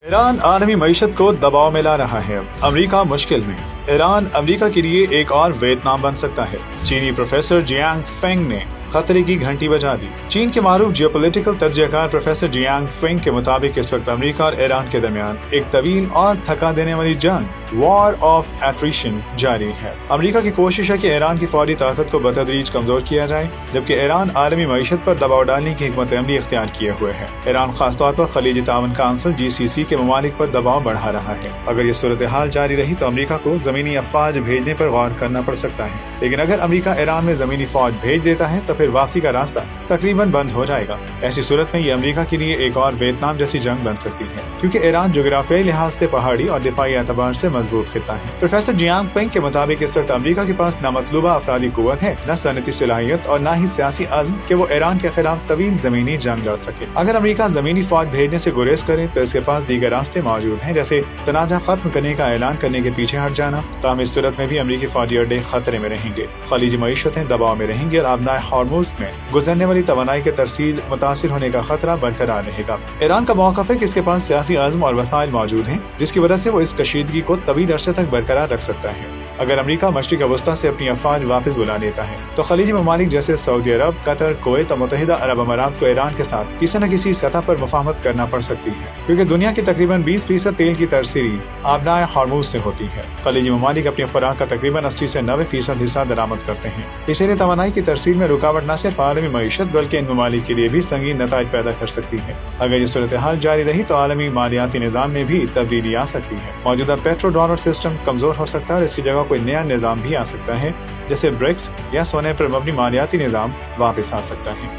Iran आलमी मईशत को दबाव में ला रहा है। अमेरिका मुश्किल में। ईरान अमेरिका के लिए एक और वियतनाम बन सकता है। चीनी प्रोफेसर जियांग फेंग ने खतरे की घंटी बजा दी। चीन के मारूफ जियोपॉलिटिकल तज्जियाकार प्रोफेसर जियांग फेंग के मुताबिक इस वक्त अमेरिका और ईरान के दरमियान एक तवील और थका देने वाली जंग वॉर ऑफ एट्रिशन जारी है। अमेरिका की कोशिश है कि ईरान की फौजी ताकत को बतदरीज कमजोर किया जाए, जबकि ईरान आलमी मईशत पर दबाव डालने की हिकमत अमली इख्तियार किए हुए है। ईरान खासतौर पर खलीजी तावन काउंसिल GCC के ममालिक पर दबाव बढ़ा रहा है। अगर ये सूरत हाल जारी रही तो अमेरिका को जमीनी अफवाज भेजने पर गौर करना पड़ सकता है, लेकिन अगर अमेरिका ईरान में जमीनी फौज भेज देता है तो फिर वापसी का रास्ता तकरीबन बंद हो जाएगा। ऐसी सूरत में ये अमेरिका के लिए एक और वियतनाम जैसी जंग बन सकती है, क्योंकि ईरान जोग्राफियाई लिहाज से पहाड़ी और दिफाई एतबार से मजबूत खिता है। प्रोफेसर जियांग फेंग के मुताबिक इस वक्त अमेरिका के पास न मतलूबा अफरादी कुव्वत है, न सनती सलाहियत और न ही सियासी अज़्म कि वो ईरान के खिलाफ तवील जमीनी जंग लड़ सके। अगर अमेरिका जमीनी फौज भेजने से गुरेज करे तो इसके पास दीगर रास्ते मौजूद हैं, जैसे तनाज़ा खत्म करने का ऐलान करने के पीछे हट जाना। ताहम इस सूरत में भी अमेरिकी फौजी अड्डे खतरे में रहेंगे, खलीजी मईशतें दबाव में रहेंगी और आबनाए हॉर्मुज़ में गुजरने वाली तवानाई के तरसील मुतासिर होने का खतरा बरकरार रहेगा। ईरान का मौक़िफ़ है कि इसके पास सियासी अज़्म और वसाइल मौजूद हैं, जिसकी वजह से वो इस कशीदगी को तवील अरसे तक बरकरार रख सकता है। अगर अमेरिका मशरिक़ वस्ता से अपनी अफवाज वापस बुला लेता है तो खलीजी ममालिक जैसे सऊदी अरब, कतर, कुवैत और मुत्तहिदा अरब अमारात को ईरान के साथ किसी न किसी सतह पर मुफाहमत करना पड़ सकती है, क्योंकि दुनिया की तकरीबन 20% तेल की तरसीरी आबनाए हॉर्मुज़ से होती है। खलीजी ममालिक अपनी खुराक का तकरीबन 80 से 90% हिस्सा दरामद करते हैं। इसलिए तवानाई की तरसील में रुकावट न सिर्फ आलमी मईशत बल्कि इन ममालिक के लिए भी संगीन नताइज पैदा कर सकती है। अगर ये सूरत हाल जारी रही तो आलमी मालियाती निज़ाम में भी तब्दीली आ सकती है। मौजूदा पेट्रो डॉलर सिस्टम कमजोर हो सकता है और इसकी जगह कोई नया निज़ाम भी आ सकता है, जैसे ब्रिक्स या सोने पर मबनी मालियाती निज़ाम वापस आ सकता है।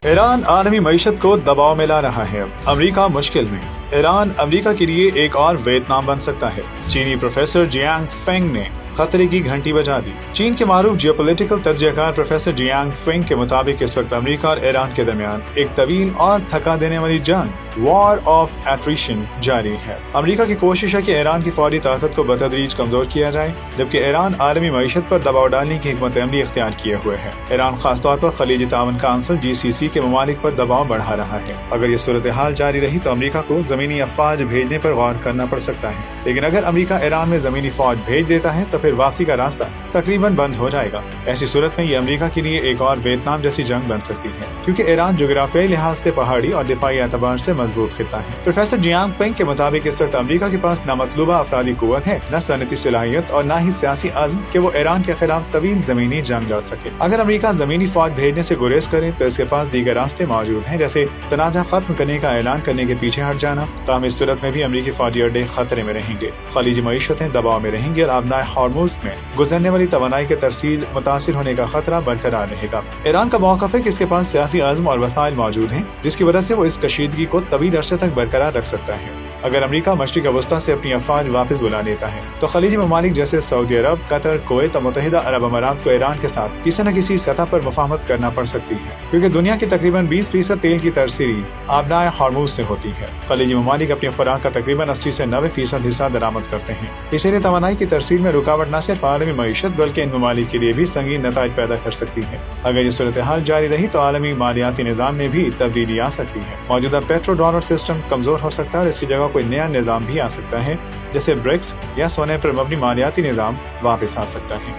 ईरान आलमी मईशत को दबाव में ला रहा है। अमेरिका मुश्किल में। ईरान अमेरिका के लिए एक और वियतनाम बन सकता है। चीनी प्रोफेसर जियांग फेंग ने खतरे की घंटी बजा दी। चीन के मारूफ जियोपॉलिटिकल तज्जियाकार प्रोफेसर जियांग फेंग के मुताबिक इस वक्त अमेरिका और ईरान के दरमियान एक तवील और थका देने वाली जंग वॉर ऑफ एट्रिशन जारी है। अमेरिका की कोशिश है कि ईरान की फौजी ताकत को बतदरीज कमजोर किया जाए, जबकि ईरान आलमी मईशत पर दबाव डालने की हिकमत अमली इख्तियार किए हुए है। ईरान खासतौर पर खलीजी तावन काउंसिल GCC के ममालिक पर दबाव बढ़ा रहा है। अगर ये सूरत हाल जारी रही तो अमेरिका को जमीनी अफवाज भेजने पर गौर करना पड़ सकता है, लेकिन अगर अमेरिका ईरान में जमीनी फौज भेज देता है तो फिर वापसी का रास्ता तकरीबन बंद हो जाएगा। ऐसी सूरत में ये अमेरिका के लिए एक और वियतनाम जैसी जंग बन सकती है, क्योंकि ईरान जोग्राफियाई लिहाज से पहाड़ी और दिफाई एतबार से मजबूत खिता है। प्रोफेसर जियांग फेंग के मुताबिक इस वक्त अमेरिका के पास न मतलूबा अफरादी कुव्वत है, न सनती सलाहियत और न ही सियासी अज़्म कि वो ईरान के खिलाफ तवील जमीनी जंग लड़ सके। अगर अमेरिका जमीनी फौज भेजने से गुरेज करे तो इसके पास दीगर रास्ते मौजूद हैं, जैसे तनाज़ा खत्म करने का ऐलान करने के पीछे हट जाना। ताहम इस सूरत में भी अमेरिकी फौजी अड्डे खतरे में रहेंगे, खलीजी मईशतें दबाव में रहेंगी और आबनाए हॉर्मुज़ में गुजरने वाली तवानाई के तरसील मुतासिर होने का खतरा बरकरार रहेगा। ईरान का मौक़िफ़ है कि इसके पास सियासी अज़्म और वसाइल मौजूद हैं, जिसकी वजह से वो इस कशीदगी को तवील अरसे तक बरकरार रख सकता है। अगर अमेरिका मशरिक़ वस्ता से अपनी अफवाज वापस बुला लेता है तो खलीजी ममालिक जैसे सऊदी अरब, कतर, कुवैत और मुत्तहिदा अरब अमारात को ईरान के साथ किसी न किसी सतह पर मुफाहमत करना पड़ सकती है, क्योंकि दुनिया की तकरीबन 20% तेल की तरसीरी आबनाए हॉर्मुज़ से होती है। खलीजी ममालिक अपनी खुराक का तकरीबन 80 से 90% हिस्सा दरामद करते हैं। इसलिए तवानाई की तरसील में रुकावट न सिर्फ आलमी मईशत बल्कि इन ममालिक के लिए भी संगीन नताइज पैदा कर सकती है। अगर ये सूरत हाल जारी रही तो आलमी मालियाती निज़ाम में भी तब्दीली आ सकती है। मौजूदा पेट्रो डॉलर सिस्टम कमजोर हो सकता है और इसकी जगह कोई नया निज़ाम भी आ सकता है, जैसे ब्रिक्स या सोने पर मबनी मालियाती निज़ाम वापस आ सकता है।